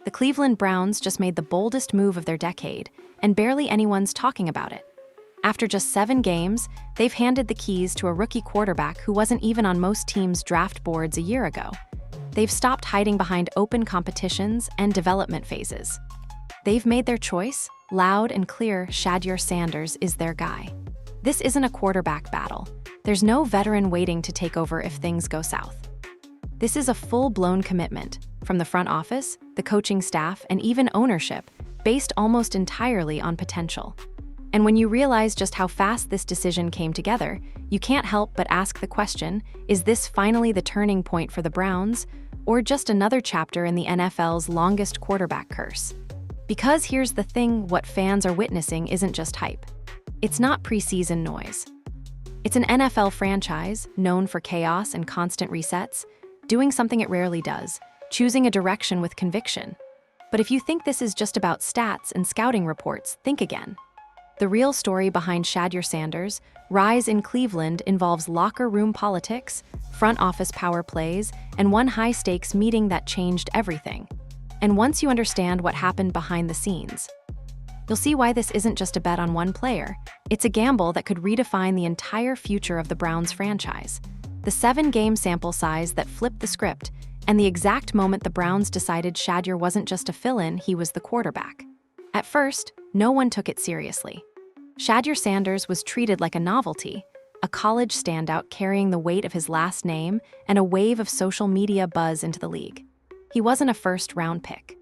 The Cleveland Browns just made the boldest move of their decade, and barely anyone's talking about it. After just 7 games, they've handed the keys to a rookie quarterback who wasn't even on most teams' draft boards a year ago. They've stopped hiding behind open competitions and development phases. They've made their choice. Loud and clear, Shadur Sanders is their guy. This isn't a quarterback battle. There's no veteran waiting to take over if things go south. This is a full-blown commitment from the front office, the coaching staff, and even ownership, based almost entirely on potential. And when you realize just how fast this decision came together, you can't help but ask the question, is this finally the turning point for the Browns, or just another chapter in the NFL's longest quarterback curse? Because here's the thing, what fans are witnessing isn't just hype. It's not preseason noise. It's an NFL franchise known for chaos and constant resets, doing something it rarely does, choosing a direction with conviction. But if you think this is just about stats and scouting reports, think again. The real story behind Shadur Sanders' rise in Cleveland involves locker room politics, front office power plays, and one high-stakes meeting that changed everything. And once you understand what happened behind the scenes, you'll see why this isn't just a bet on one player. It's a gamble that could redefine the entire future of the Browns franchise. The 7-game sample size that flipped the script, and the exact moment the Browns decided Shadur wasn't just a fill-in, he was the quarterback. At first, no one took it seriously. Shadur Sanders was treated like a novelty, a college standout carrying the weight of his last name and a wave of social media buzz into the league. He wasn't a first-round pick.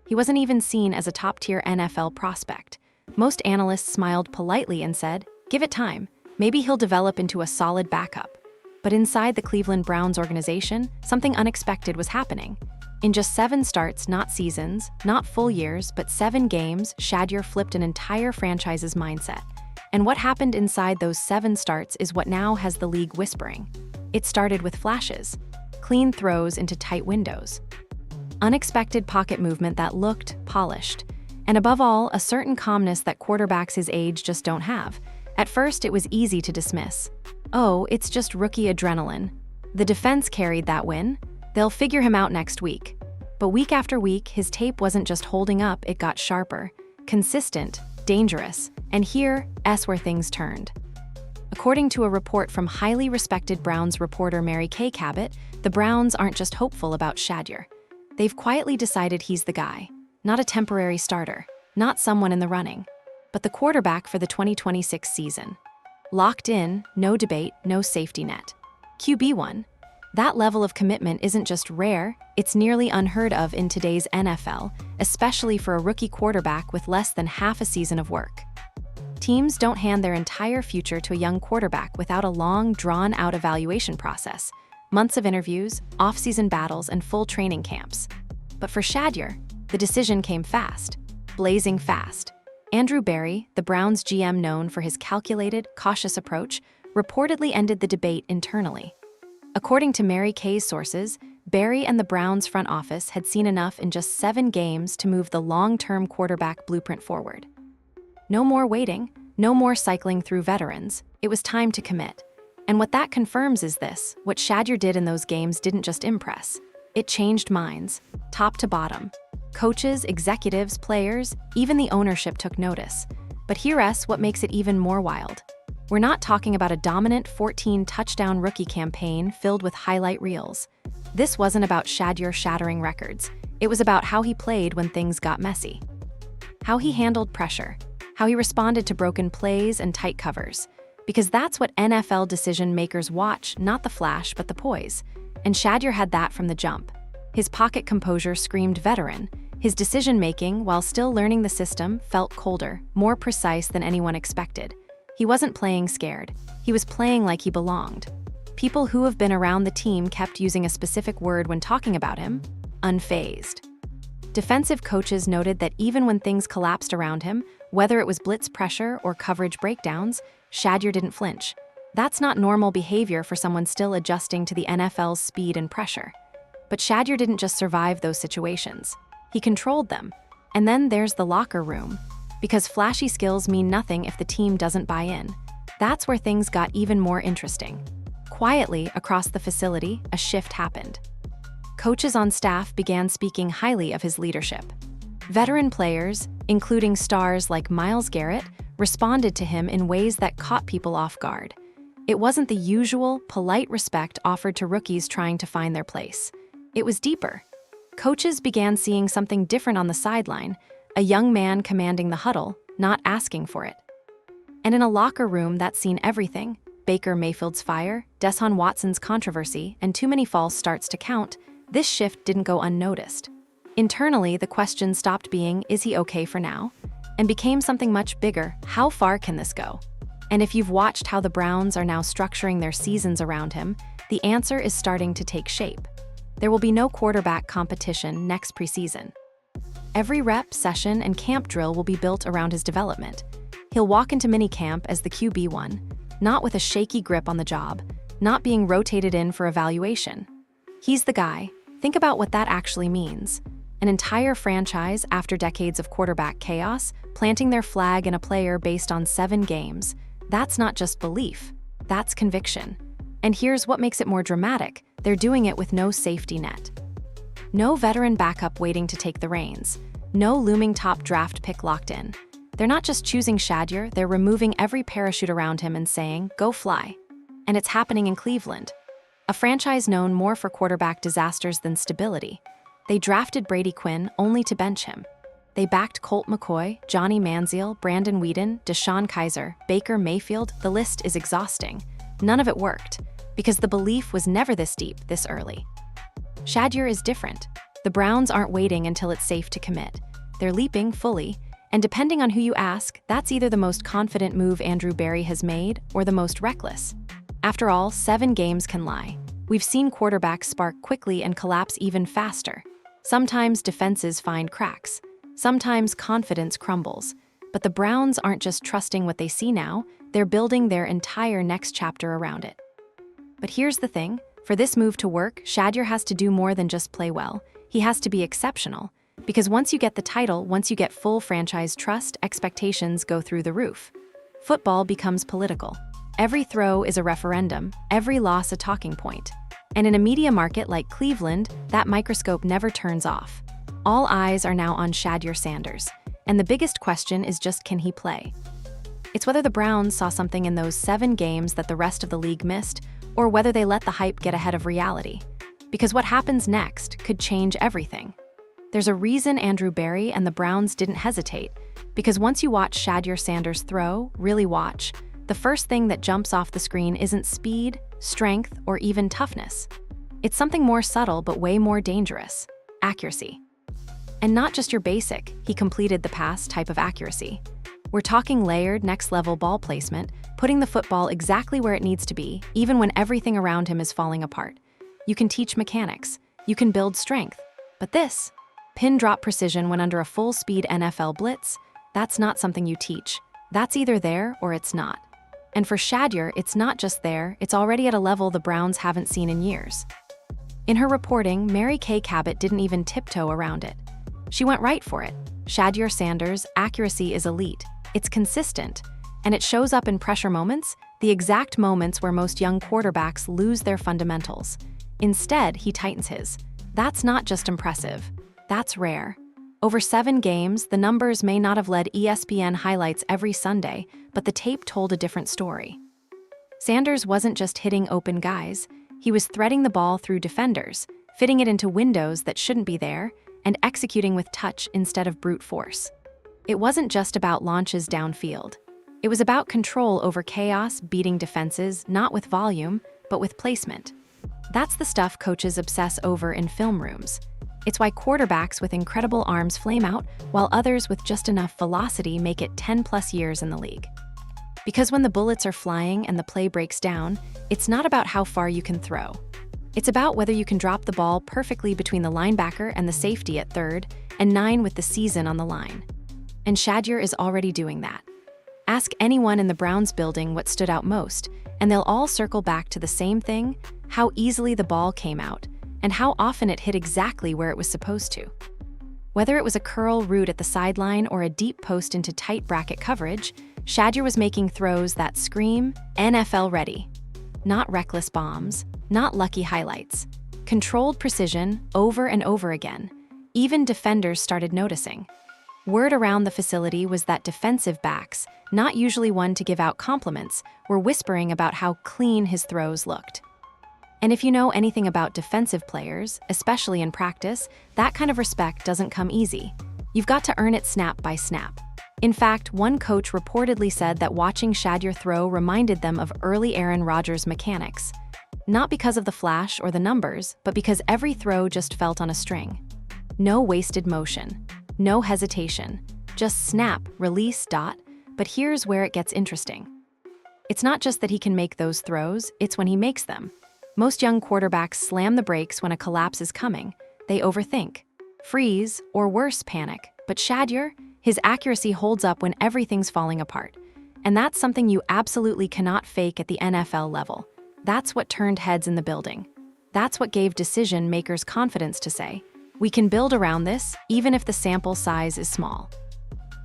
He wasn't even seen as a top-tier NFL prospect. Most analysts smiled politely and said, "Give it time. Maybe he'll develop into a solid backup." But inside the Cleveland Browns organization, something unexpected was happening. In just 7 starts, not seasons, not full years, but 7 games, Shadur flipped an entire franchise's mindset. And what happened inside those 7 starts is what now has the league whispering. It started with flashes, clean throws into tight windows, unexpected pocket movement that looked polished, and above all, a certain calmness that quarterbacks his age just don't have. At first, it was easy to dismiss. Oh, it's just rookie adrenaline. The defense carried that win. They'll figure him out next week. But week after week, his tape wasn't just holding up, it got sharper, consistent, dangerous, and here's where things turned. According to a report from highly respected Browns reporter Mary Kay Cabot, the Browns aren't just hopeful about Shadur. They've quietly decided he's the guy, not a temporary starter, not someone in the running, but the quarterback for the 2026 season. Locked in, no debate, no safety net. QB1. That level of commitment isn't just rare, it's nearly unheard of in today's NFL, especially for a rookie quarterback with less than half a season of work. Teams don't hand their entire future to a young quarterback without a long, drawn-out evaluation process, months of interviews, off-season battles, and full training camps. But for Shadur, the decision came fast, blazing fast. Andrew Berry, the Browns GM known for his calculated, cautious approach, reportedly ended the debate internally. According to Mary Kay's sources, Berry and the Browns front office had seen enough in just 7 games to move the long-term quarterback blueprint forward. No more waiting, no more cycling through veterans. It was time to commit. And what that confirms is this: what Shadur did in those games didn't just impress. It changed minds, top to bottom. Coaches, executives, players, even the ownership took notice. But here's what makes it even more wild. We're not talking about a dominant 14-touchdown rookie campaign filled with highlight reels. This wasn't about Shadur shattering records. It was about how he played when things got messy. How he handled pressure. How he responded to broken plays and tight covers. Because that's what NFL decision-makers watch, not the flash, but the poise. And Shadur had that from the jump. His pocket composure screamed veteran. His decision-making, while still learning the system, felt colder, more precise than anyone expected. He wasn't playing scared. He was playing like he belonged. People who have been around the team kept using a specific word when talking about him: unfazed. Defensive coaches noted that even when things collapsed around him, whether it was blitz pressure or coverage breakdowns, Shadur didn't flinch. That's not normal behavior for someone still adjusting to the NFL's speed and pressure. But Shadur didn't just survive those situations. He controlled them. And then there's the locker room. Because flashy skills mean nothing if the team doesn't buy in. That's where things got even more interesting. Quietly, across the facility, a shift happened. coaches on staff began speaking highly of his leadership. Veteran players, including stars like Myles Garrett, responded to him in ways that caught people off guard. It wasn't the usual, polite respect offered to rookies trying to find their place. It was deeper. Coaches began seeing something different on the sideline, a young man commanding the huddle, not asking for it. And in a locker room that's seen everything, Baker Mayfield's fire, Deshaun Watson's controversy, and too many false starts to count, this shift didn't go unnoticed. Internally, the question stopped being, is he okay for now? And became something much bigger, how far can this go? And if you've watched how the Browns are now structuring their seasons around him, the answer is starting to take shape. There will be no quarterback competition next preseason. Every rep, session, and camp drill will be built around his development. He'll walk into minicamp as the QB1, not with a shaky grip on the job, not being rotated in for evaluation. He's the guy. Think about what that actually means. An entire franchise, after decades of quarterback chaos, planting their flag in a player based on 7 games. That's not just belief, that's conviction. And here's what makes it more dramatic. They're doing it with no safety net. No veteran backup waiting to take the reins. No looming top draft pick locked in. They're not just choosing Shedeur, they're removing every parachute around him and saying, go fly. And it's happening in Cleveland, a franchise known more for quarterback disasters than stability. They drafted Brady Quinn only to bench him. They backed Colt McCoy, Johnny Manziel, Brandon Weeden, Deshaun Kaiser, Baker Mayfield. The list is exhausting. None of it worked, because the belief was never this deep, this early. Shedeur is different. The Browns aren't waiting until it's safe to commit. They're leaping fully, and depending on who you ask, that's either the most confident move Andrew Berry has made or the most reckless. After all, 7 games can lie. We've seen quarterbacks spark quickly and collapse even faster. Sometimes defenses find cracks. Sometimes confidence crumbles. But the Browns aren't just trusting what they see now, they're building their entire next chapter around it. But here's the thing, for this move to work, Shedeur has to do more than just play well. He has to be exceptional. Because once you get the title, once you get full franchise trust, expectations go through the roof. Football becomes political. Every throw is a referendum, every loss a talking point. And in a media market like Cleveland, that microscope never turns off. All eyes are now on Shadur Sanders, and the biggest question is just, can he play? It's whether the Browns saw something in those 7 games that the rest of the league missed, or whether they let the hype get ahead of reality. Because what happens next could change everything. There's a reason Andrew Berry and the Browns didn't hesitate, because once you watch Shadur Sanders throw, really watch, the first thing that jumps off the screen isn't speed, strength, or even toughness. It's something more subtle but way more dangerous: accuracy. And not just your basic, he completed the pass type of accuracy. We're talking layered, next-level ball placement, putting the football exactly where it needs to be, even when everything around him is falling apart. You can teach mechanics, you can build strength, but this, pin drop precision when under a full-speed NFL blitz, that's not something you teach. That's either there or it's not. And for Shedeur, it's not just there, it's already at a level the Browns haven't seen in years. In her reporting, Mary Kay Cabot didn't even tiptoe around it. She went right for it. Shadur Sanders' accuracy is elite. It's consistent, and it shows up in pressure moments, the exact moments where most young quarterbacks lose their fundamentals. Instead, he tightens his. That's not just impressive. That's rare. Over 7 games, the numbers may not have led ESPN highlights every Sunday, but the tape told a different story. Sanders wasn't just hitting open guys, he was threading the ball through defenders, fitting it into windows that shouldn't be there, and executing with touch instead of brute force. It wasn't just about launches downfield. It was about control over chaos, beating defenses, not with volume, but with placement. That's the stuff coaches obsess over in film rooms. It's why quarterbacks with incredible arms flame out, while others with just enough velocity make it 10+ years in the league. Because when the bullets are flying and the play breaks down, it's not about how far you can throw. It's about whether you can drop the ball perfectly between the linebacker and the safety at 3rd and 9 with the season on the line. And Shedeur is already doing that. Ask anyone in the Browns building what stood out most, and they'll all circle back to the same thing: how easily the ball came out, and how often it hit exactly where it was supposed to. Whether it was a curl route at the sideline or a deep post into tight bracket coverage, Shedeur was making throws that scream NFL ready. Not reckless bombs, not lucky highlights. Controlled precision, over and over again. Even defenders started noticing. Word around the facility was that defensive backs, not usually one to give out compliments, were whispering about how clean his throws looked. And if you know anything about defensive players, especially in practice, that kind of respect doesn't come easy. You've got to earn it snap by snap. In fact, one coach reportedly said that watching Shedeur throw reminded them of early Aaron Rodgers mechanics. Not because of the flash or the numbers, but because every throw just felt on a string. No wasted motion. No hesitation. Just snap, release, dot. But here's where it gets interesting. It's not just that he can make those throws, it's when he makes them. Most young quarterbacks slam the brakes when a collapse is coming. They overthink, freeze, or worse, panic. But Shedeur, his accuracy holds up when everything's falling apart. And that's something you absolutely cannot fake at the NFL level. That's what turned heads in the building. That's what gave decision makers confidence to say, we can build around this, even if the sample size is small.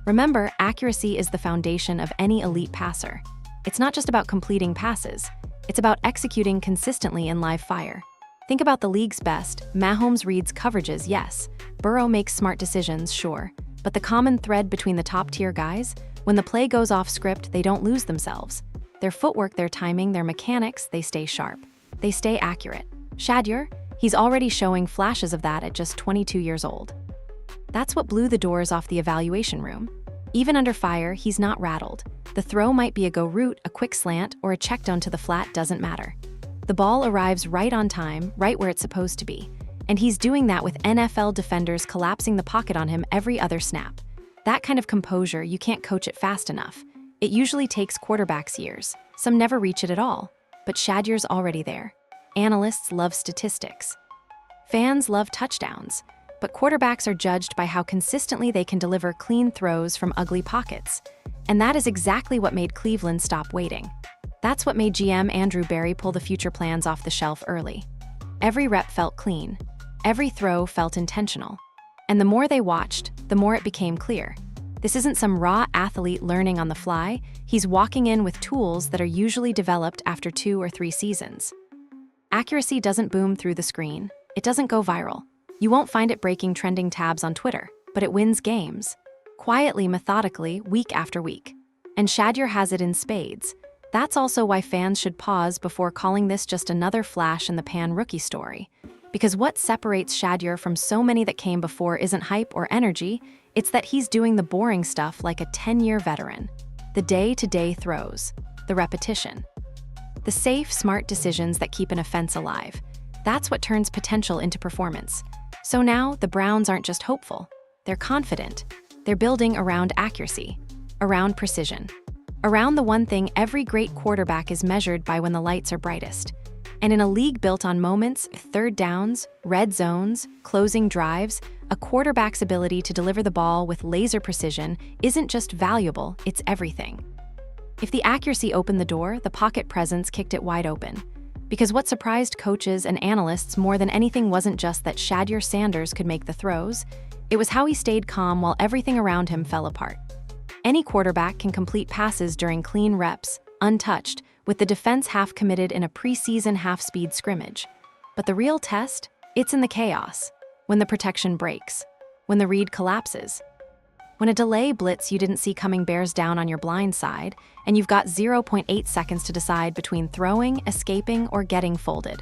Remember, accuracy is the foundation of any elite passer. It's not just about completing passes. It's about executing consistently in live fire. Think about the league's best. Mahomes reads coverages, yes. Burrow makes smart decisions, sure. But the common thread between the top-tier guys? When the play goes off script, they don't lose themselves. Their footwork, their timing, their mechanics, they stay sharp. They stay accurate. Shedeur, he's already showing flashes of that at just 22 years old. That's what blew the doors off the evaluation room. Even under fire, he's not rattled. The throw might be a go route, a quick slant, or a check down to the flat, doesn't matter. The ball arrives right on time, right where it's supposed to be. And he's doing that with NFL defenders collapsing the pocket on him every other snap. That kind of composure, you can't coach it fast enough. It usually takes quarterbacks years. Some never reach it at all. But Shedeur's already there. Analysts love statistics. Fans love touchdowns. But quarterbacks are judged by how consistently they can deliver clean throws from ugly pockets. And that is exactly what made Cleveland stop waiting. That's what made GM Andrew Berry pull the future plans off the shelf early. Every rep felt clean. Every throw felt intentional. And the more they watched, the more it became clear. This isn't some raw athlete learning on the fly. He's walking in with tools that are usually developed after 2 or 3 seasons. Accuracy doesn't boom through the screen. It doesn't go viral. You won't find it breaking trending tabs on Twitter, but it wins games. Quietly, methodically, week after week. And Shedeur has it in spades. That's also why fans should pause before calling this just another flash-in-the-pan rookie story. Because what separates Shedeur from so many that came before isn't hype or energy, it's that he's doing the boring stuff like a 10-year veteran. The day-to-day throws. The repetition. The safe, smart decisions that keep an offense alive. That's what turns potential into performance. So now, the Browns aren't just hopeful. They're confident. They're building around accuracy, around precision, around the one thing every great quarterback is measured by when the lights are brightest. And in a league built on moments, third downs, red zones, closing drives, a quarterback's ability to deliver the ball with laser precision isn't just valuable, it's everything. If the accuracy opened the door, the pocket presence kicked it wide open. Because what surprised coaches and analysts more than anything wasn't just that Shadur Sanders could make the throws, it was how he stayed calm while everything around him fell apart. Any quarterback can complete passes during clean reps, untouched, with the defense half committed in a preseason half-speed scrimmage. But the real test? It's in the chaos. When the protection breaks. When the read collapses. When a delay blitz you didn't see coming bears down on your blind side, and you've got 0.8 seconds to decide between throwing, escaping, or getting folded.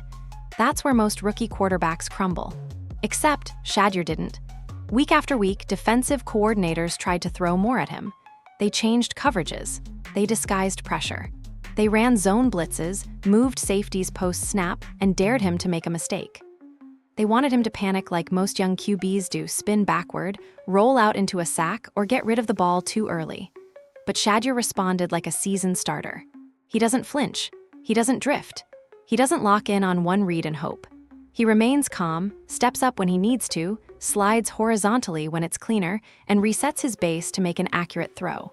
That's where most rookie quarterbacks crumble. Except Shedeur didn't. Week after week, defensive coordinators tried to throw more at him. They changed coverages. They disguised pressure. They ran zone blitzes, moved safeties post-snap, and dared him to make a mistake. They wanted him to panic like most young QBs do, spin backward, roll out into a sack, or get rid of the ball too early. But Shedeur responded like a seasoned starter. He doesn't flinch. He doesn't drift. He doesn't lock in on one read and hope. He remains calm, steps up when he needs to, slides horizontally when it's cleaner, and resets his base to make an accurate throw.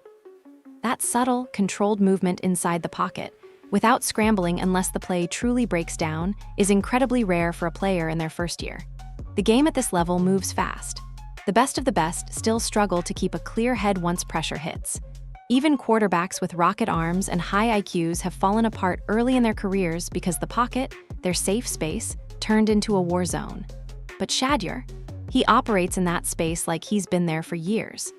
That subtle, controlled movement inside the pocket, without scrambling unless the play truly breaks down, is incredibly rare for a player in their first year. The game at this level moves fast. The best of the best still struggle to keep a clear head once pressure hits. Even quarterbacks with rocket arms and high IQs have fallen apart early in their careers because the pocket, their safe space, turned into a war zone. But Shedeur, he operates in that space like he's been there for years.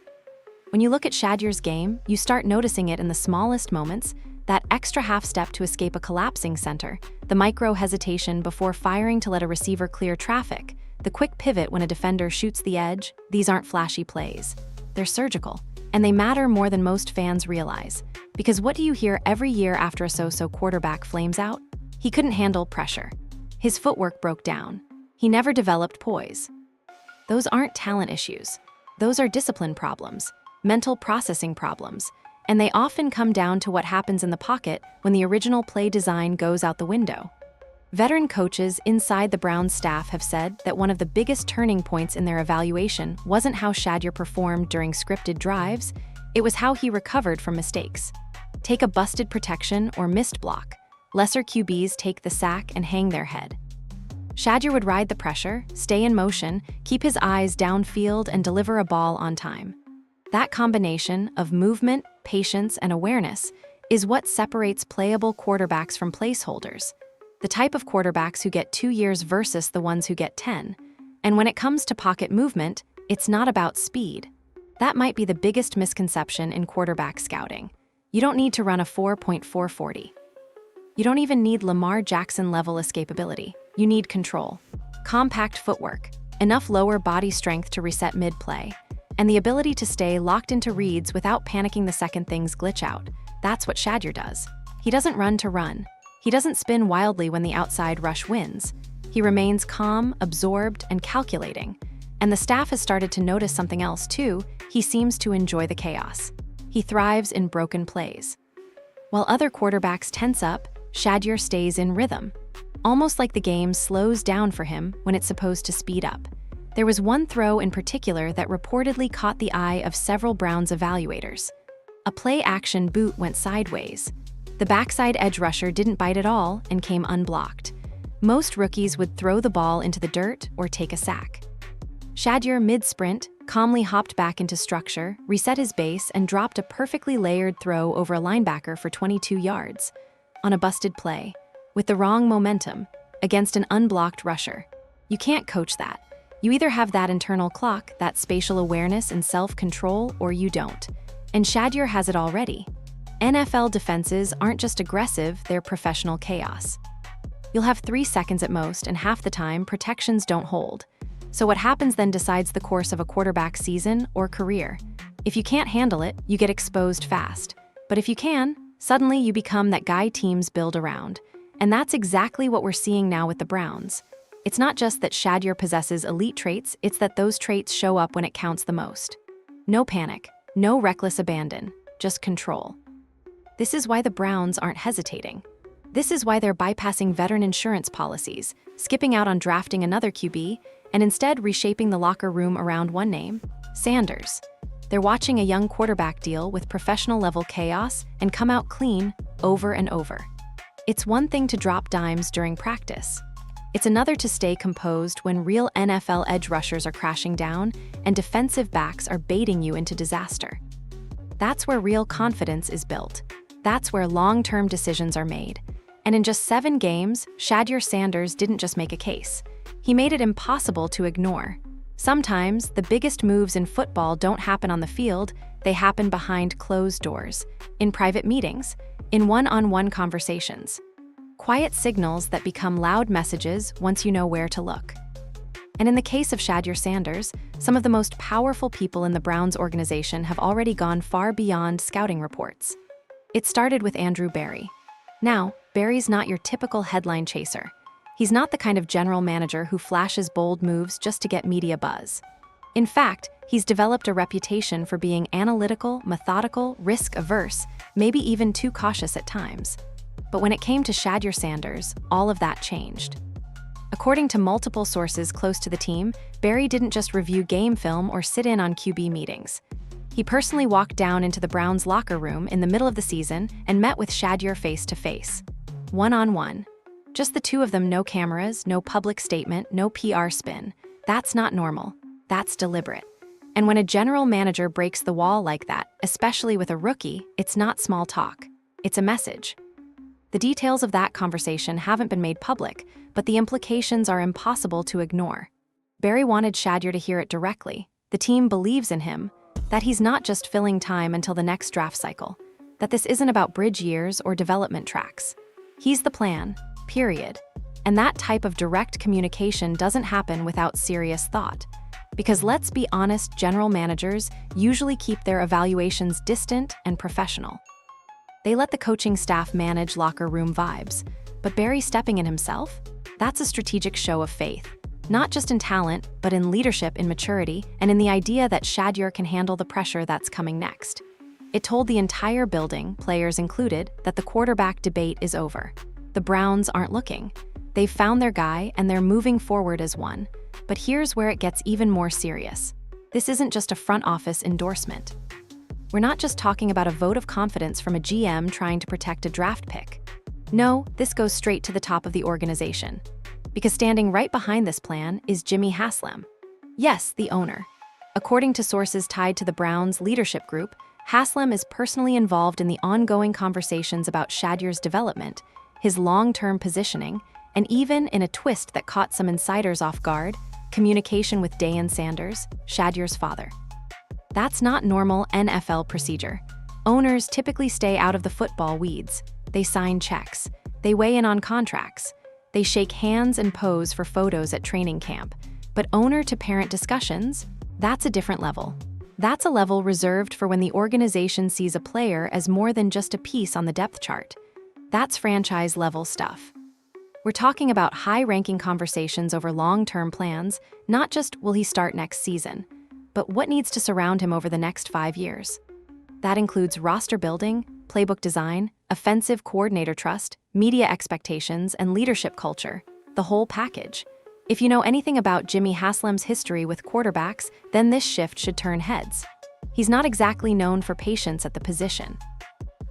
When you look at Shedeur's game, you start noticing it in the smallest moments, that extra half step to escape a collapsing center, the micro hesitation before firing to let a receiver clear traffic, the quick pivot when a defender shoots the edge. These aren't flashy plays. They're surgical, and they matter more than most fans realize. Because what do you hear every year after a so-so quarterback flames out? He couldn't handle pressure. His footwork broke down. He never developed poise. Those aren't talent issues. Those are discipline problems, mental processing problems, and they often come down to what happens in the pocket when the original play design goes out the window. Veteran coaches inside the Browns staff have said that one of the biggest turning points in their evaluation wasn't how Shedeur performed during scripted drives, it was how he recovered from mistakes. Take a busted protection or missed block. Lesser QBs take the sack and hang their head. Shedeur would ride the pressure, stay in motion, keep his eyes downfield, and deliver a ball on time. That combination of movement, patience, and awareness is what separates playable quarterbacks from placeholders, the type of quarterbacks who get 2 years versus the ones who get 10. And when it comes to pocket movement, it's not about speed. That might be the biggest misconception in quarterback scouting. You don't need to run a 4.440. You don't even need Lamar Jackson-level escapability. You need control, compact footwork, enough lower body strength to reset mid-play, and the ability to stay locked into reads without panicking the second things glitch out. That's what Shedeur does. He doesn't run to run. He doesn't spin wildly when the outside rush wins. He remains calm, absorbed, and calculating. And the staff has started to notice something else too. He seems to enjoy the chaos. He thrives in broken plays. While other quarterbacks tense up, Shedeur stays in rhythm. Almost like the game slows down for him when it's supposed to speed up. There was one throw in particular that reportedly caught the eye of several Browns evaluators. A play-action boot went sideways. The backside edge rusher didn't bite at all and came unblocked. Most rookies would throw the ball into the dirt or take a sack. Shedeur, mid-sprint, calmly hopped back into structure, reset his base, and dropped a perfectly layered throw over a linebacker for 22 yards. On a busted play, with the wrong momentum, against an unblocked rusher. You can't coach that. You either have that internal clock, that spatial awareness and self-control, or you don't. And Shedeur has it already. NFL defenses aren't just aggressive, they're professional chaos. You'll have 3 seconds at most, and half the time, protections don't hold. So what happens then decides the course of a quarterback's season or career. If you can't handle it, you get exposed fast. But if you can, suddenly you become that guy teams build around. And that's exactly what we're seeing now with the Browns. It's not just that Shedeur possesses elite traits, it's that those traits show up when it counts the most. No panic, no reckless abandon, just control. This is why the Browns aren't hesitating. This is why they're bypassing veteran insurance policies, skipping out on drafting another QB, and instead reshaping the locker room around one name, Sanders. They're watching a young quarterback deal with professional-level chaos and come out clean over and over. It's one thing to drop dimes during practice. It's another to stay composed when real NFL edge rushers are crashing down and defensive backs are baiting you into disaster. That's where real confidence is built. That's where long-term decisions are made. And in just 7 games, Shadur Sanders didn't just make a case. He made it impossible to ignore. Sometimes, the biggest moves in football don't happen on the field, they happen behind closed doors, in private meetings, in one-on-one conversations. Quiet signals that become loud messages once you know where to look. And in the case of Shadur Sanders, some of the most powerful people in the Browns organization have already gone far beyond scouting reports. It started with Andrew Berry. Now, Berry's not your typical headline chaser. He's not the kind of general manager who flashes bold moves just to get media buzz. In fact, he's developed a reputation for being analytical, methodical, risk-averse, maybe even too cautious at times. But when it came to Shadur Sanders, all of that changed. According to multiple sources close to the team, Berry didn't just review game film or sit in on QB meetings. He personally walked down into the Browns' locker room in the middle of the season and met with Shedeur face-to-face. One-on-one. Just the two of them, no cameras, no public statement, no PR spin. That's not normal. That's deliberate. And when a general manager breaks the wall like that, especially with a rookie, it's not small talk. It's a message. The details of that conversation haven't been made public, but the implications are impossible to ignore. Barry wanted Shedeur to hear it directly. The team believes in him, that he's not just filling time until the next draft cycle, that this isn't about bridge years or development tracks. He's the plan, period. And that type of direct communication doesn't happen without serious thought. Because let's be honest, general managers usually keep their evaluations distant and professional. They let the coaching staff manage locker room vibes, but Barry stepping in himself? That's a strategic show of faith. Not just in talent, but in leadership, in maturity, and in the idea that Shedeur can handle the pressure that's coming next. It told the entire building, players included, that the quarterback debate is over. The Browns aren't looking. They've found their guy, and they're moving forward as one. But here's where it gets even more serious. This isn't just a front office endorsement. We're not just talking about a vote of confidence from a GM trying to protect a draft pick. No, this goes straight to the top of the organization. Because standing right behind this plan is Jimmy Haslam. Yes, the owner. According to sources tied to the Browns' leadership group, Haslam is personally involved in the ongoing conversations about Shedeur's development, his long-term positioning, and even in a twist that caught some insiders off guard, communication with Sanders, Shedeur's father. That's not normal NFL procedure. Owners typically stay out of the football weeds. They sign checks. They weigh in on contracts. They shake hands and pose for photos at training camp. But owner-to-parent discussions, that's a different level. That's a level reserved for when the organization sees a player as more than just a piece on the depth chart. That's franchise-level stuff. We're talking about high-ranking conversations over long-term plans, not just will he start next season, but what needs to surround him over the next 5 years. That includes roster building, playbook design, offensive coordinator trust, media expectations, and leadership culture, the whole package. If you know anything about Jimmy Haslam's history with quarterbacks, then this shift should turn heads. He's not exactly known for patience at the position.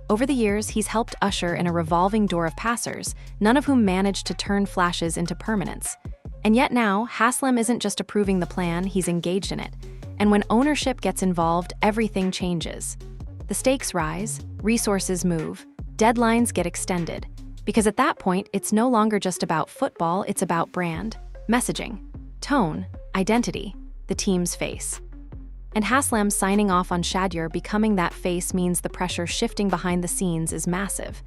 Over the years, he's helped usher in a revolving door of passers, none of whom managed to turn flashes into permanence. And yet now, Haslam isn't just approving the plan, he's engaged in it. And when ownership gets involved, everything changes. The stakes rise, resources move, deadlines get extended. Because at that point, it's no longer just about football, it's about brand, messaging, tone, identity, the team's face. And Haslam signing off on Shedeur becoming that face means the pressure shifting behind the scenes is massive.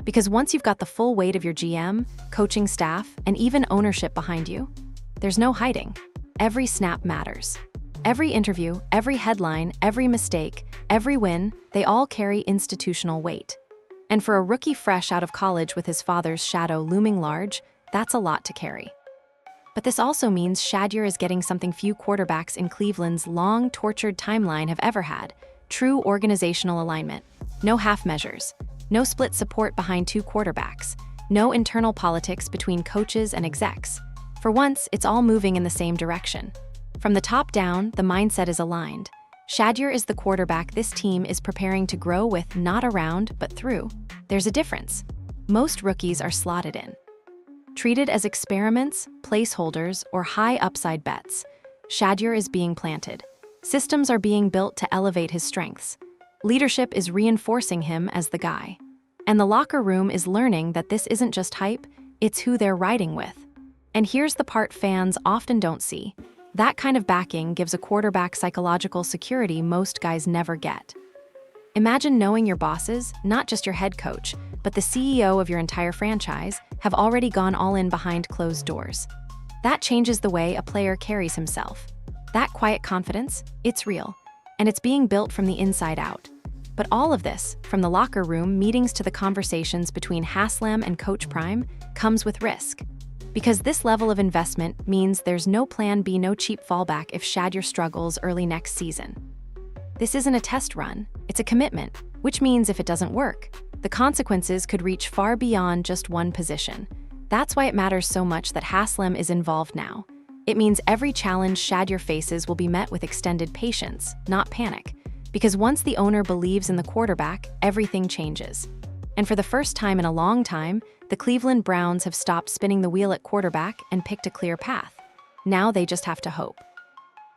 Because once you've got the full weight of your GM, coaching staff, and even ownership behind you, there's no hiding. Every snap matters. Every interview, every headline, every mistake, every win, they all carry institutional weight. And for a rookie fresh out of college with his father's shadow looming large, that's a lot to carry. But this also means Shedeur is getting something few quarterbacks in Cleveland's long, tortured timeline have ever had: true organizational alignment. No half measures. No split support behind two quarterbacks. No internal politics between coaches and execs. For once, it's all moving in the same direction. From the top down, the mindset is aligned. Shedeur is the quarterback this team is preparing to grow with, not around, but through. There's a difference. Most rookies are slotted in. Treated as experiments, placeholders, or high upside bets, Shedeur is being planted. Systems are being built to elevate his strengths. Leadership is reinforcing him as the guy. And the locker room is learning that this isn't just hype, it's who they're riding with. And here's the part fans often don't see. That kind of backing gives a quarterback psychological security most guys never get. Imagine knowing your bosses, not just your head coach, but the CEO of your entire franchise, have already gone all in behind closed doors. That changes the way a player carries himself. That quiet confidence, it's real, and it's being built from the inside out. But all of this, from the locker room meetings to the conversations between Haslam and Coach Prime, comes with risk. Because this level of investment means there's no plan B, no cheap fallback if Shedeur struggles early next season. This isn't a test run, it's a commitment, which means if it doesn't work, the consequences could reach far beyond just one position. That's why it matters so much that Haslam is involved now. It means every challenge Shedeur faces will be met with extended patience, not panic. Because once the owner believes in the quarterback, everything changes. And for the first time in a long time, the Cleveland Browns have stopped spinning the wheel at quarterback and picked a clear path. Now they just have to hope.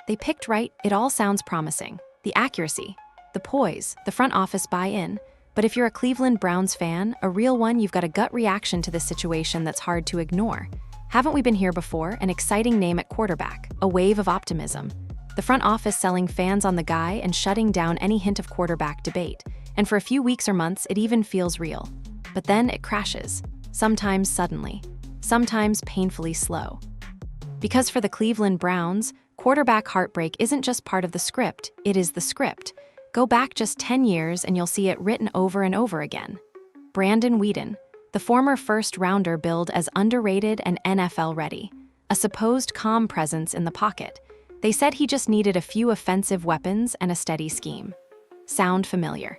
They picked right, it all sounds promising. The accuracy, the poise, the front office buy-in. But if you're a Cleveland Browns fan, a real one, you've got a gut reaction to this situation that's hard to ignore. Haven't we been here before? An exciting name at quarterback, a wave of optimism. The front office selling fans on the guy and shutting down any hint of quarterback debate. And for a few weeks or months, it even feels real. But then it crashes, sometimes suddenly, sometimes painfully slow. Because for the Cleveland Browns, quarterback heartbreak isn't just part of the script, it is the script. Go back just 10 years and you'll see it written over and over again. Brandon Weeden, the former first-rounder billed as underrated and NFL-ready, a supposed calm presence in the pocket. They said he just needed a few offensive weapons and a steady scheme. Sound familiar?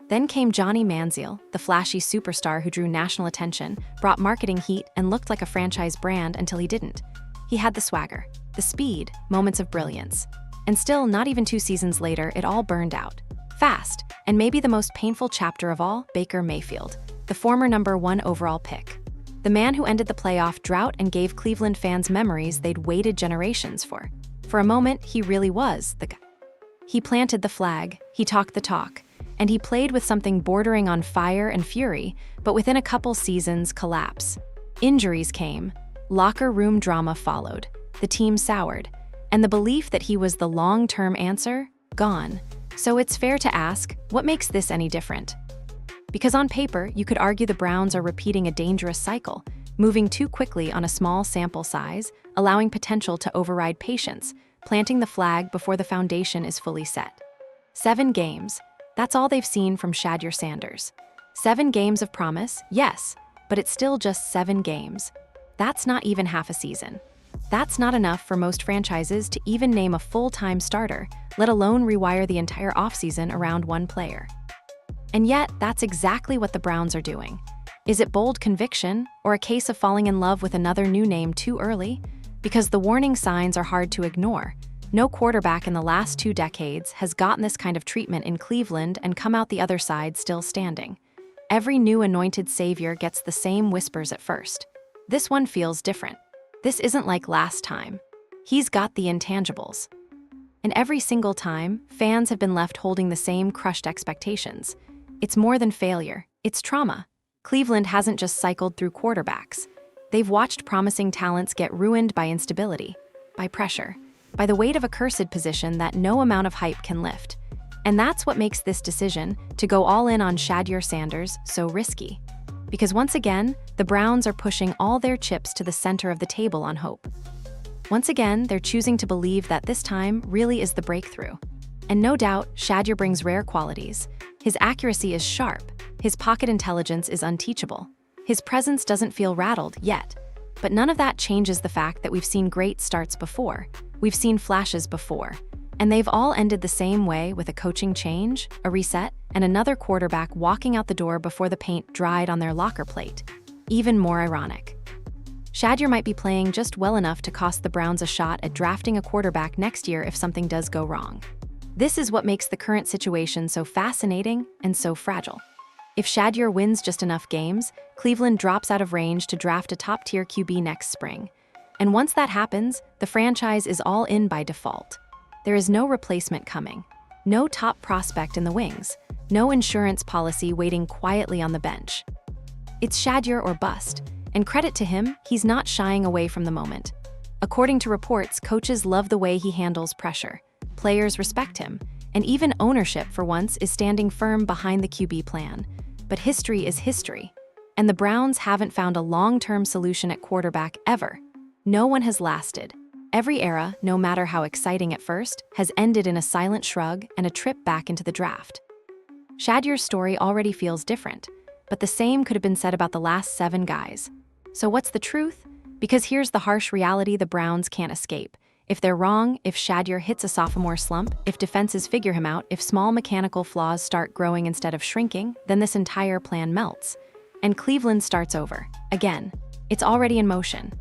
Then came Johnny Manziel, the flashy superstar who drew national attention, brought marketing heat, and looked like a franchise brand until he didn't. He had the swagger, the speed, moments of brilliance. And still, not even 2 seasons later, it all burned out. Fast, and maybe the most painful chapter of all, Baker Mayfield, the former #1 overall pick. The man who ended the playoff drought and gave Cleveland fans memories they'd waited generations for. For a moment, he really was the guy. He planted the flag, he talked the talk, and he played with something bordering on fire and fury, but within a couple seasons, collapse. Injuries came, locker room drama followed, the team soured, and the belief that he was the long-term answer, gone. So it's fair to ask, what makes this any different? Because on paper, you could argue the Browns are repeating a dangerous cycle, moving too quickly on a small sample size, allowing potential to override patience, planting the flag before the foundation is fully set. 7 games. That's all they've seen from Shadur Sanders. 7 games of promise, yes, but it's still just 7 games. That's not even half a season. That's not enough for most franchises to even name a full-time starter, let alone rewire the entire offseason around one player. And yet, that's exactly what the Browns are doing. Is it bold conviction, or a case of falling in love with another new name too early? Because the warning signs are hard to ignore. No quarterback in the last 2 decades has gotten this kind of treatment in Cleveland and come out the other side still standing. Every new anointed savior gets the same whispers at first. This one feels different. This isn't like last time. He's got the intangibles. And every single time, fans have been left holding the same crushed expectations. It's more than failure, it's trauma. Cleveland hasn't just cycled through quarterbacks. They've watched promising talents get ruined by instability, by pressure, by the weight of a cursed position that no amount of hype can lift. And that's what makes this decision to go all in on Shadur Sanders so risky. Because once again, the Browns are pushing all their chips to the center of the table on hope. Once again, they're choosing to believe that this time really is the breakthrough. And no doubt, Shadur brings rare qualities. His accuracy is sharp. His pocket intelligence is unteachable. His presence doesn't feel rattled yet. But none of that changes the fact that we've seen great starts before. We've seen flashes before. And they've all ended the same way, with a coaching change, a reset, and another quarterback walking out the door before the paint dried on their locker plate. Even more ironic. Shadur might be playing just well enough to cost the Browns a shot at drafting a quarterback next year if something does go wrong. This is what makes the current situation so fascinating and so fragile. If Shadur wins just enough games, Cleveland drops out of range to draft a top-tier QB next spring. And once that happens, the franchise is all in by default. There is no replacement coming, no top prospect in the wings, no insurance policy waiting quietly on the bench. It's Shadur or bust, and credit to him, he's not shying away from the moment. According to reports, coaches love the way he handles pressure. Players respect him, and even ownership, for once, is standing firm behind the QB plan. But history is history, and the Browns haven't found a long-term solution at quarterback ever. No one has lasted. Every era, no matter how exciting at first, has ended in a silent shrug and a trip back into the draft. Shadur's story already feels different, but the same could have been said about the last 7 guys. So what's the truth? Because here's the harsh reality the Browns can't escape. If they're wrong, if Shadur hits a sophomore slump, if defenses figure him out, if small mechanical flaws start growing instead of shrinking, then this entire plan melts. And Cleveland starts over. Again. It's already in motion.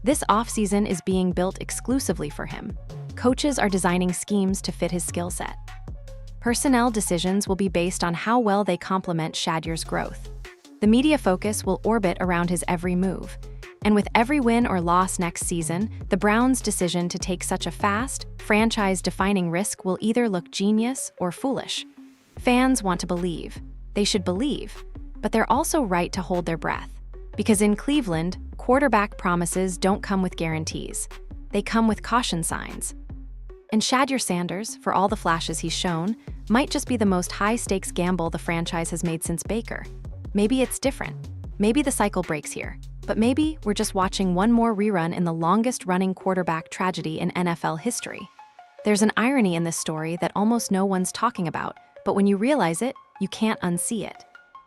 This offseason is being built exclusively for him. Coaches are designing schemes to fit his skill set. Personnel decisions will be based on how well they complement Shadur's growth. The media focus will orbit around his every move. And with every win or loss next season, the Browns' decision to take such a fast, franchise-defining risk will either look genius or foolish. Fans want to believe. They should believe. But they're also right to hold their breath. Because in Cleveland, quarterback promises don't come with guarantees. They come with caution signs. And Shadur Sanders, for all the flashes he's shown, might just be the most high-stakes gamble the franchise has made since Baker. Maybe it's different. Maybe the cycle breaks here. But maybe we're just watching one more rerun in the longest-running quarterback tragedy in NFL history. There's an irony in this story that almost no one's talking about, but when you realize it, you can't unsee it.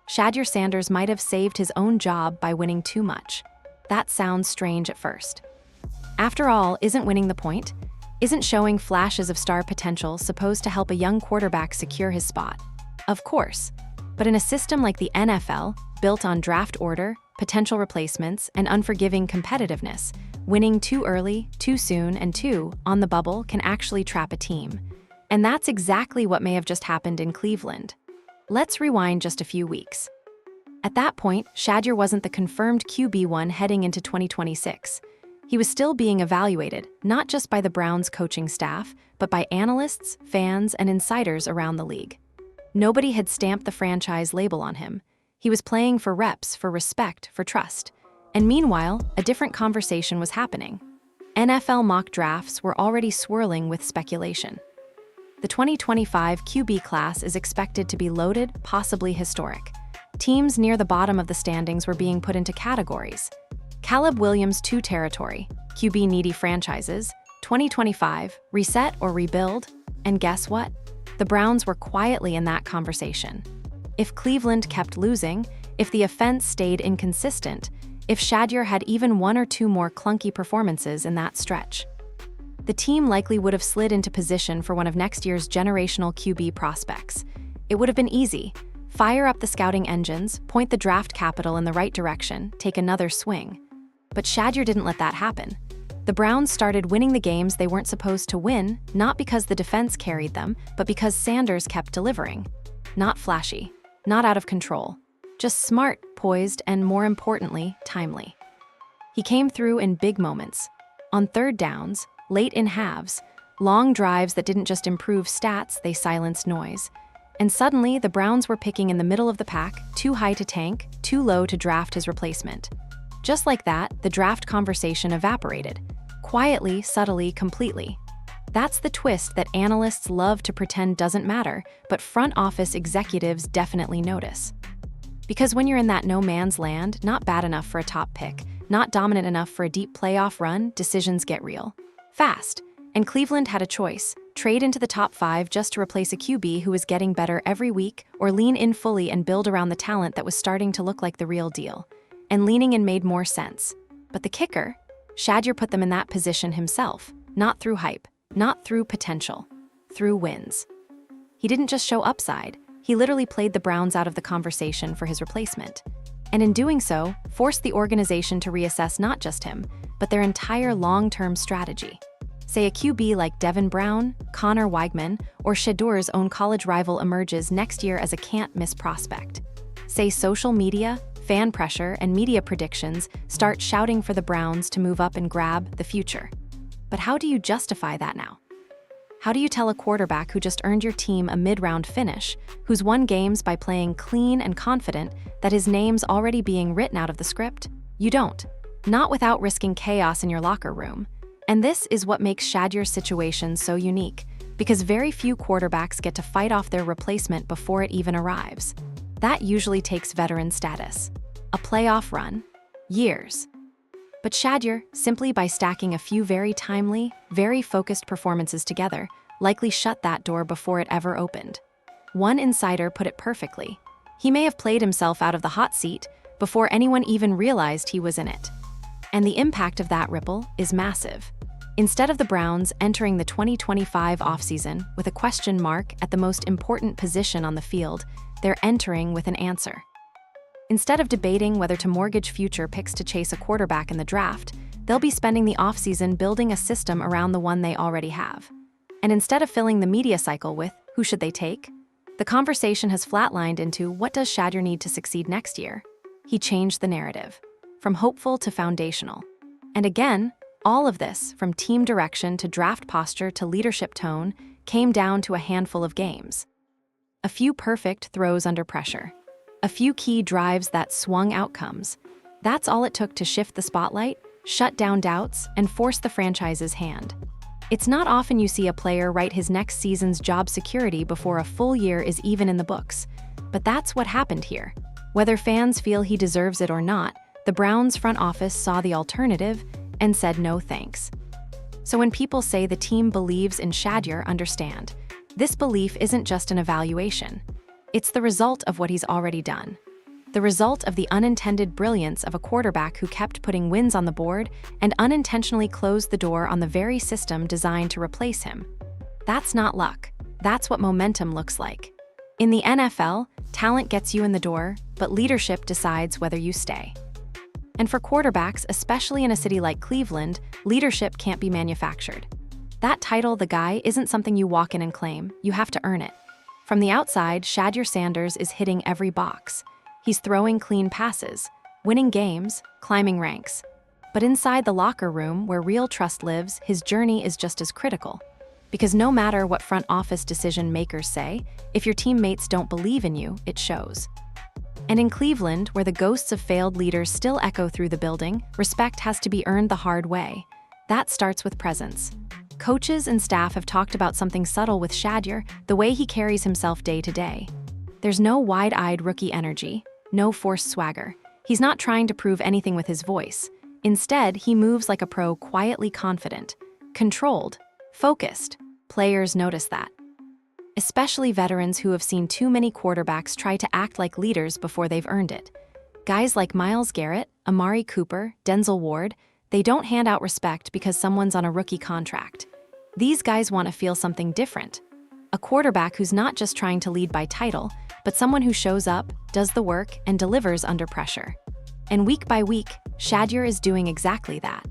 Shadur Sanders might have saved his own job by winning too much. That sounds strange at first. After all, isn't winning the point? Isn't showing flashes of star potential supposed to help a young quarterback secure his spot? Of course. But in a system like the NFL, built on draft order, potential replacements, and unforgiving competitiveness, winning too early, too soon, and too on the bubble can actually trap a team. And that's exactly what may have just happened in Cleveland. Let's rewind just a few weeks. At that point, Shedeur wasn't the confirmed QB1 heading into 2026. He was still being evaluated, not just by the Browns' coaching staff, but by analysts, fans, and insiders around the league. Nobody had stamped the franchise label on him. He was playing for reps, for respect, for trust. And meanwhile, a different conversation was happening. NFL mock drafts were already swirling with speculation. The 2025 QB class is expected to be loaded, possibly historic. Teams near the bottom of the standings were being put into categories. Caleb Williams 2 territory, QB-needy franchises, 2025, reset or rebuild, and guess what? The Browns were quietly in that conversation. If Cleveland kept losing, if the offense stayed inconsistent, if Shedeur had even one or two more clunky performances in that stretch, the team likely would have slid into position for one of next year's generational QB prospects. It would have been easy. Fire up the scouting engines, point the draft capital in the right direction, take another swing. But Shedeur didn't let that happen. The Browns started winning the games they weren't supposed to win, not because the defense carried them, but because Sanders kept delivering. Not flashy, not out of control, just smart, poised, and more importantly, timely. He came through in big moments. On third downs, late in halves, long drives that didn't just improve stats, they silenced noise. And suddenly, the Browns were picking in the middle of the pack, too high to tank, too low to draft his replacement. Just like that, the draft conversation evaporated. Quietly, subtly, completely. That's the twist that analysts love to pretend doesn't matter, but front office executives definitely notice. Because when you're in that no man's land, not bad enough for a top pick, not dominant enough for a deep playoff run, decisions get real. Fast. And Cleveland had a choice: trade into the top 5 just to replace a QB who was getting better every week, or lean in fully and build around the talent that was starting to look like the real deal. And leaning in made more sense. But the kicker? Shedeur put them in that position himself, not through hype, not through potential, through wins. He didn't just show upside, he literally played the Browns out of the conversation for his replacement. And in doing so, forced the organization to reassess not just him, but their entire long-term strategy. Say a QB like Devin Brown, Connor Weigman, or Shedeur's own college rival emerges next year as a can't-miss prospect. Say social media, fan pressure, and media predictions start shouting for the Browns to move up and grab the future. But how do you justify that now? How do you tell a quarterback who just earned your team a mid-round finish, who's won games by playing clean and confident, that his name's already being written out of the script? You don't. Not without risking chaos in your locker room. And this is what makes Shedeur's situation so unique, because very few quarterbacks get to fight off their replacement before it even arrives. That usually takes veteran status. A playoff run. Years. But Shedeur, simply by stacking a few very timely, very focused performances together, likely shut that door before it ever opened. One insider put it perfectly. He may have played himself out of the hot seat before anyone even realized he was in it. And the impact of that ripple is massive. Instead of the Browns entering the 2025 offseason with a question mark at the most important position on the field, they're entering with an answer. Instead of debating whether to mortgage future picks to chase a quarterback in the draft, they'll be spending the offseason building a system around the one they already have. And instead of filling the media cycle with, who should they take? The conversation has flatlined into, what does Shedeur need to succeed next year? He changed the narrative, from hopeful to foundational. And again, all of this, from team direction to draft posture to leadership tone, came down to a handful of games. A few perfect throws under pressure. A few key drives that swung outcomes. That's all it took to shift the spotlight, shut down doubts, and force the franchise's hand. It's not often you see a player write his next season's job security before a full year is even in the books. But that's what happened here. Whether fans feel he deserves it or not, the Browns' front office saw the alternative and said no thanks. So when people say the team believes in Shedeur, understand, this belief isn't just an evaluation. It's the result of what he's already done. The result of the unintended brilliance of a quarterback who kept putting wins on the board and unintentionally closed the door on the very system designed to replace him. That's not luck. That's what momentum looks like. In the NFL, talent gets you in the door, but leadership decides whether you stay. And for quarterbacks, especially in a city like Cleveland, leadership can't be manufactured. That title, the guy, isn't something you walk in and claim. You have to earn it. From the outside, Shadur Sanders is hitting every box. He's throwing clean passes, winning games, climbing ranks. But inside the locker room, where real trust lives, his journey is just as critical. Because no matter what front office decision makers say, if your teammates don't believe in you, it shows. And in Cleveland, where the ghosts of failed leaders still echo through the building, respect has to be earned the hard way. That starts with presence. Coaches and staff have talked about something subtle with Shedeur, the way he carries himself day to day. There's no wide-eyed rookie energy, no forced swagger. He's not trying to prove anything with his voice. Instead, he moves like a pro, quietly confident, controlled, focused. Players notice that. Especially veterans who have seen too many quarterbacks try to act like leaders before they've earned it. Guys like Myles Garrett, Amari Cooper, Denzel Ward, they don't hand out respect because someone's on a rookie contract. These guys want to feel something different. A quarterback who's not just trying to lead by title, but someone who shows up, does the work, and delivers under pressure. And week by week, Shedeur is doing exactly that.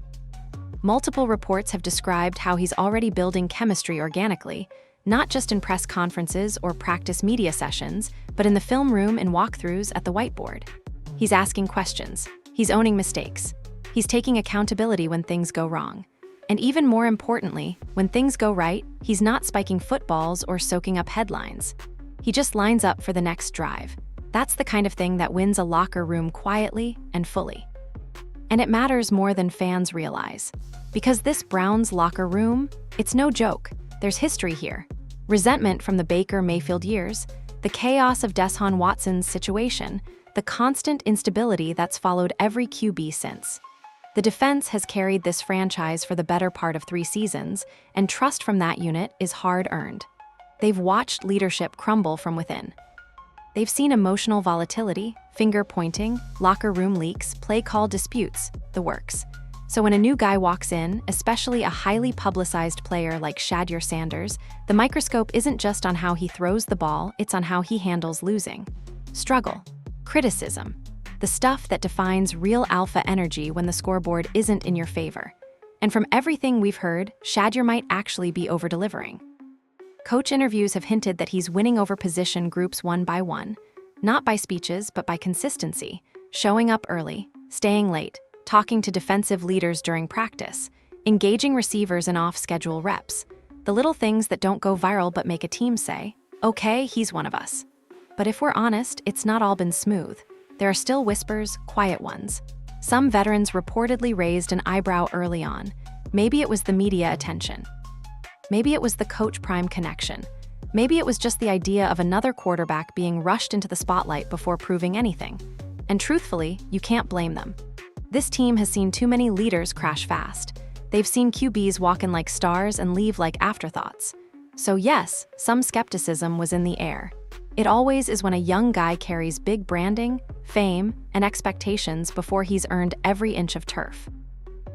Multiple reports have described how he's already building chemistry organically, not just in press conferences or practice media sessions, but in the film room and walkthroughs at the whiteboard. He's asking questions. He's owning mistakes. He's taking accountability when things go wrong. And even more importantly, when things go right, he's not spiking footballs or soaking up headlines. He just lines up for the next drive. That's the kind of thing that wins a locker room quietly and fully. And it matters more than fans realize. Because this Browns locker room, it's no joke. There's history here. Resentment from the Baker Mayfield years, the chaos of Deshaun Watson's situation, the constant instability that's followed every QB since. The defense has carried this franchise for the better part of 3 seasons, and trust from that unit is hard-earned. They've watched leadership crumble from within. They've seen emotional volatility, finger-pointing, locker room leaks, play call disputes, the works. So when a new guy walks in, especially a highly publicized player like Shadur Sanders, the microscope isn't just on how he throws the ball, it's on how he handles losing. Struggle, criticism, the stuff that defines real alpha energy when the scoreboard isn't in your favor. And from everything we've heard, Shedeur might actually be over-delivering. Coach interviews have hinted that he's winning over position groups one by one, not by speeches, but by consistency, showing up early, staying late, talking to defensive leaders during practice, engaging receivers in off-schedule reps, the little things that don't go viral but make a team say, okay, he's one of us. But if we're honest, it's not all been smooth. There are still whispers, quiet ones. Some veterans reportedly raised an eyebrow early on. Maybe it was the media attention. Maybe it was the coach-prime connection. Maybe it was just the idea of another quarterback being rushed into the spotlight before proving anything. And truthfully, you can't blame them. This team has seen too many leaders crash fast. They've seen QBs walk in like stars and leave like afterthoughts. So yes, some skepticism was in the air. It always is when a young guy carries big branding, fame, and expectations before he's earned every inch of turf.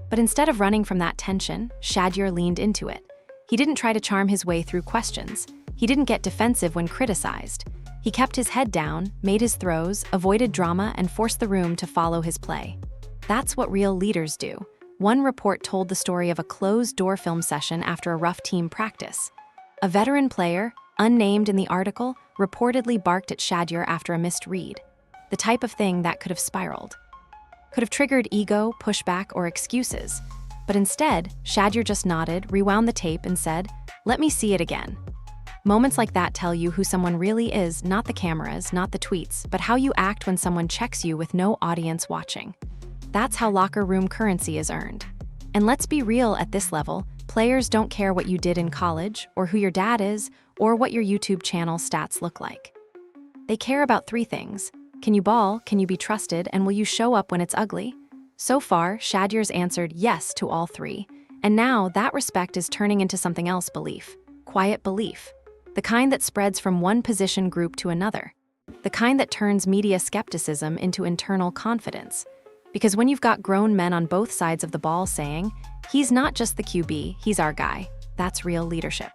But instead of running from that tension, Shedeur leaned into it. He didn't try to charm his way through questions. He didn't get defensive when criticized. He kept his head down, made his throws, avoided drama, and forced the room to follow his play. That's what real leaders do. One report told the story of a closed-door film session after a rough team practice. A veteran player, unnamed in the article, reportedly barked at Shedeur after a missed read. The type of thing that could have spiraled. Could have triggered ego, pushback, or excuses. But instead, Shedeur just nodded, rewound the tape, and said, "Let me see it again." Moments like that tell you who someone really is, not the cameras, not the tweets, but how you act when someone checks you with no audience watching. That's how locker room currency is earned. And let's be real, at this level, players don't care what you did in college, or who your dad is, or what your YouTube channel stats look like. They care about three things. Can you ball, can you be trusted, and will you show up when it's ugly? So far, Shedeur's answered yes to all three. And now that respect is turning into something else: belief. Quiet belief. The kind that spreads from one position group to another. The kind that turns media skepticism into internal confidence. Because when you've got grown men on both sides of the ball saying, "He's not just the QB, he's our guy," that's real leadership.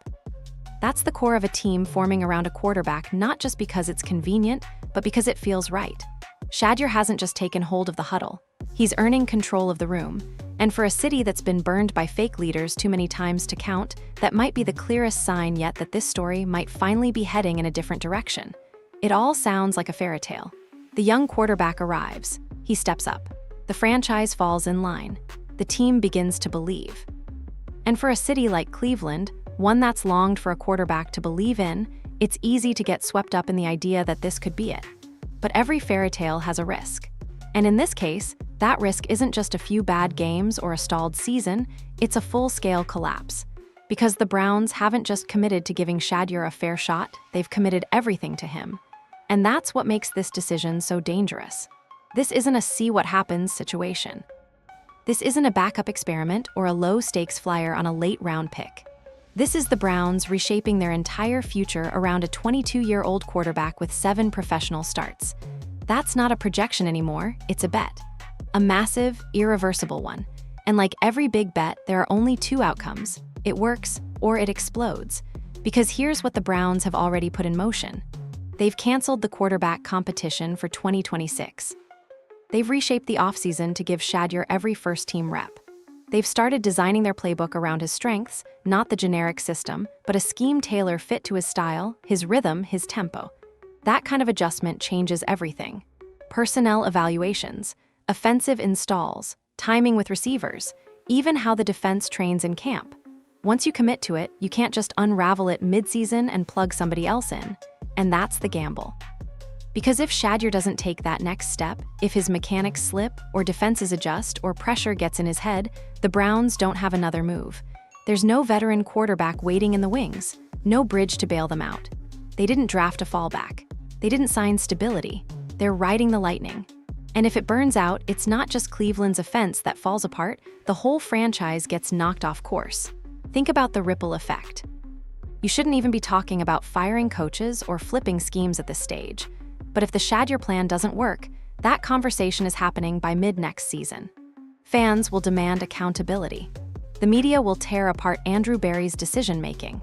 That's the core of a team forming around a quarterback, not just because it's convenient, but because it feels right. Shedeur hasn't just taken hold of the huddle. He's earning control of the room. And for a city that's been burned by fake leaders too many times to count, that might be the clearest sign yet that this story might finally be heading in a different direction. It all sounds like a fairy tale. The young quarterback arrives. He steps up. The franchise falls in line. The team begins to believe. And for a city like Cleveland, one that's longed for a quarterback to believe in, it's easy to get swept up in the idea that this could be it. But every fairy tale has a risk. And in this case, that risk isn't just a few bad games or a stalled season, it's a full-scale collapse. Because the Browns haven't just committed to giving Shedeur a fair shot, they've committed everything to him. And that's what makes this decision so dangerous. This isn't a see-what-happens situation. This isn't a backup experiment or a low-stakes flyer on a late-round pick. This is the Browns reshaping their entire future around a 22-year-old quarterback with 7 professional starts. That's not a projection anymore, it's a bet. A massive, irreversible one. And like every big bet, there are only 2 outcomes. It works or it explodes. Because here's what the Browns have already put in motion. They've canceled the quarterback competition for 2026. They've reshaped the offseason to give Shedeur every first-team rep. They've started designing their playbook around his strengths, not the generic system, but a scheme tailor fit to his style, his rhythm, his tempo. That kind of adjustment changes everything. Personnel evaluations, offensive installs, timing with receivers, even how the defense trains in camp. Once you commit to it, you can't just unravel it mid-season and plug somebody else in. And that's the gamble. Because if Shedeur doesn't take that next step, if his mechanics slip, or defenses adjust, or pressure gets in his head, the Browns don't have another move. There's no veteran quarterback waiting in the wings, no bridge to bail them out. They didn't draft a fallback. They didn't sign stability. They're riding the lightning. And if it burns out, it's not just Cleveland's offense that falls apart, the whole franchise gets knocked off course. Think about the ripple effect. You shouldn't even be talking about firing coaches or flipping schemes at this stage. But if the Shedeur plan doesn't work, that conversation is happening by mid-next season. Fans will demand accountability. The media will tear apart Andrew Berry's decision-making.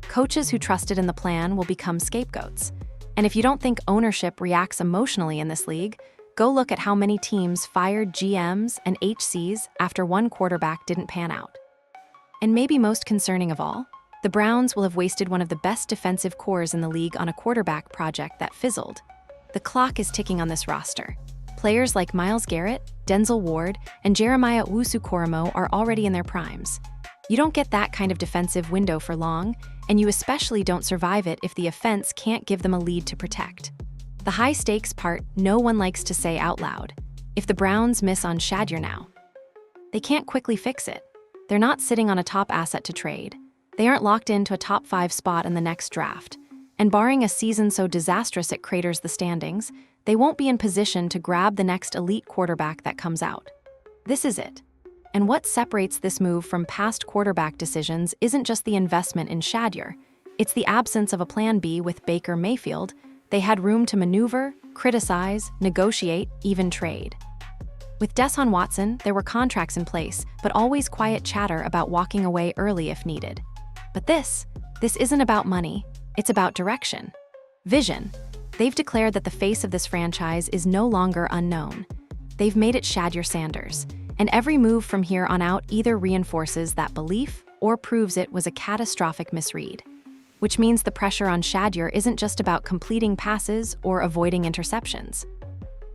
Coaches who trusted in the plan will become scapegoats. And if you don't think ownership reacts emotionally in this league, go look at how many teams fired GMs and HCs after one quarterback didn't pan out. And maybe most concerning of all, the Browns will have wasted one of the best defensive cores in the league on a quarterback project that fizzled. The clock is ticking on this roster. Players like Myles Garrett, Denzel Ward, and Jeremiah Owusu-Koramoah are already in their primes. You don't get that kind of defensive window for long, and you especially don't survive it if the offense can't give them a lead to protect. The high-stakes part no one likes to say out loud. If the Browns miss on Shedeur now, they can't quickly fix it. They're not sitting on a top asset to trade. They aren't locked into a top 5 spot in the next draft. And barring a season so disastrous it craters the standings, they won't be in position to grab the next elite quarterback that comes out. This is it. And what separates this move from past quarterback decisions isn't just the investment in Shedeur. It's the absence of a plan B with Baker Mayfield. They had room to maneuver, criticize, negotiate, even trade. With Deshaun Watson, there were contracts in place, but always quiet chatter about walking away early if needed. But this isn't about money. It's about direction. Vision. They've declared that the face of this franchise is no longer unknown. They've made it Shadur Sanders, and every move from here on out either reinforces that belief or proves it was a catastrophic misread. Which means the pressure on Shedeur isn't just about completing passes or avoiding interceptions.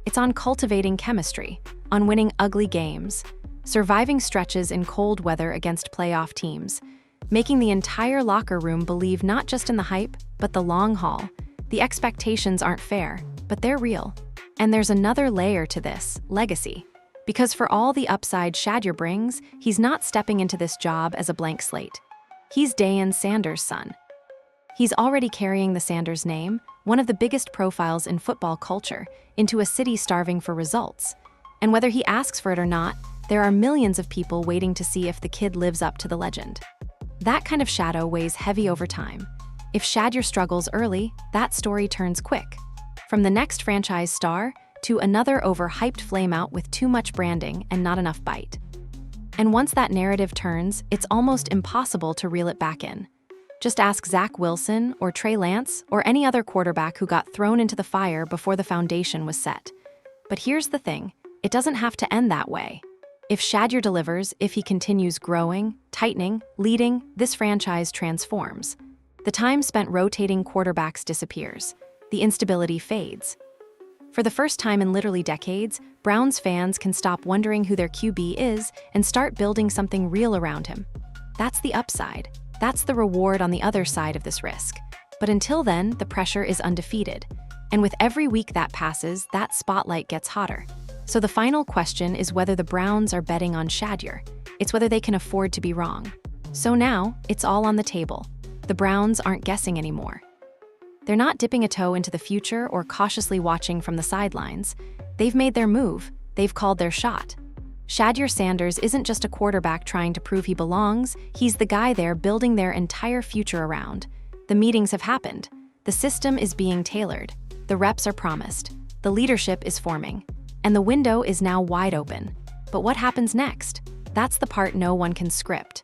It's on cultivating chemistry, on winning ugly games, surviving stretches in cold weather against playoff teams, making the entire locker room believe not just in the hype, but the long haul. The expectations aren't fair, but they're real. And there's another layer to this: legacy. Because for all the upside Shedeur brings, he's not stepping into this job as a blank slate. He's Sanders' son. He's already carrying the Sanders name, one of the biggest profiles in football culture, into a city starving for results. And whether he asks for it or not, there are millions of people waiting to see if the kid lives up to the legend. That kind of shadow weighs heavy over time. If Shedeur struggles early, that story turns quick. From the next franchise star to another overhyped flameout with too much branding and not enough bite. And once that narrative turns, it's almost impossible to reel it back in. Just ask Zach Wilson or Trey Lance or any other quarterback who got thrown into the fire before the foundation was set. But here's the thing, it doesn't have to end that way. If Shedeur delivers, if he continues growing, tightening, leading, this franchise transforms. The time spent rotating quarterbacks disappears. The instability fades. For the first time in literally decades, Browns fans can stop wondering who their QB is and start building something real around him. That's the upside. That's the reward on the other side of this risk. But until then, the pressure is undefeated. And with every week that passes, that spotlight gets hotter. So the final question is whether the Browns are betting on Shedeur. It's whether they can afford to be wrong. So now, it's all on the table. The Browns aren't guessing anymore. They're not dipping a toe into the future or cautiously watching from the sidelines. They've made their move. They've called their shot. Shadur Sanders isn't just a quarterback trying to prove he belongs, he's the guy there building their entire future around. The meetings have happened. The system is being tailored. The reps are promised. The leadership is forming. And the window is now wide open. But what happens next? That's the part no one can script.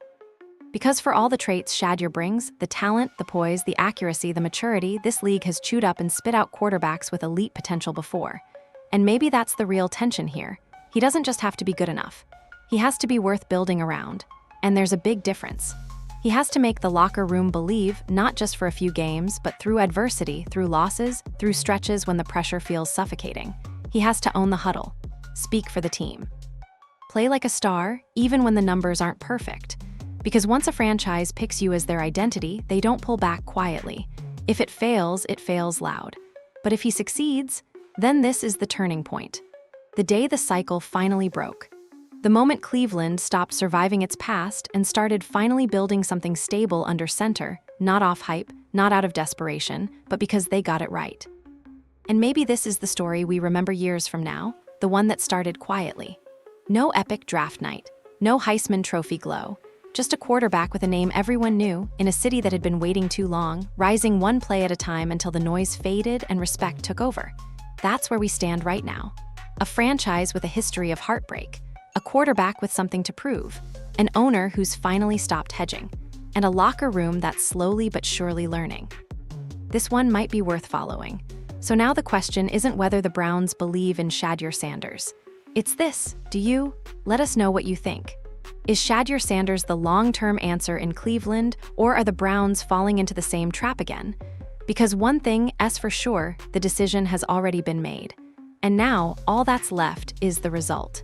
Because for all the traits Shedeur brings, the talent, the poise, the accuracy, the maturity, this league has chewed up and spit out quarterbacks with elite potential before. And maybe that's the real tension here. He doesn't just have to be good enough. He has to be worth building around. And there's a big difference. He has to make the locker room believe, not just for a few games, but through adversity, through losses, through stretches when the pressure feels suffocating. He has to own the huddle, speak for the team. Play like a star, even when the numbers aren't perfect. Because once a franchise picks you as their identity, they don't pull back quietly. If it fails loud. But if he succeeds, then this is the turning point. The day the cycle finally broke. The moment Cleveland stopped surviving its past and started finally building something stable under center, not off hype, not out of desperation, but because they got it right. And maybe this is the story we remember years from now, the one that started quietly. No epic draft night, no Heisman Trophy glow, just a quarterback with a name everyone knew in a city that had been waiting too long, rising one play at a time until the noise faded and respect took over. That's where we stand right now. A franchise with a history of heartbreak, a quarterback with something to prove, an owner who's finally stopped hedging, and a locker room that's slowly but surely learning. This one might be worth following. So now the question isn't whether the Browns believe in Shadur Sanders. It's this, do you? Let us know what you think. Is Shadur Sanders the long-term answer in Cleveland, or are the Browns falling into the same trap again? Because one thing is for sure, the decision has already been made. And now, all that's left is the result.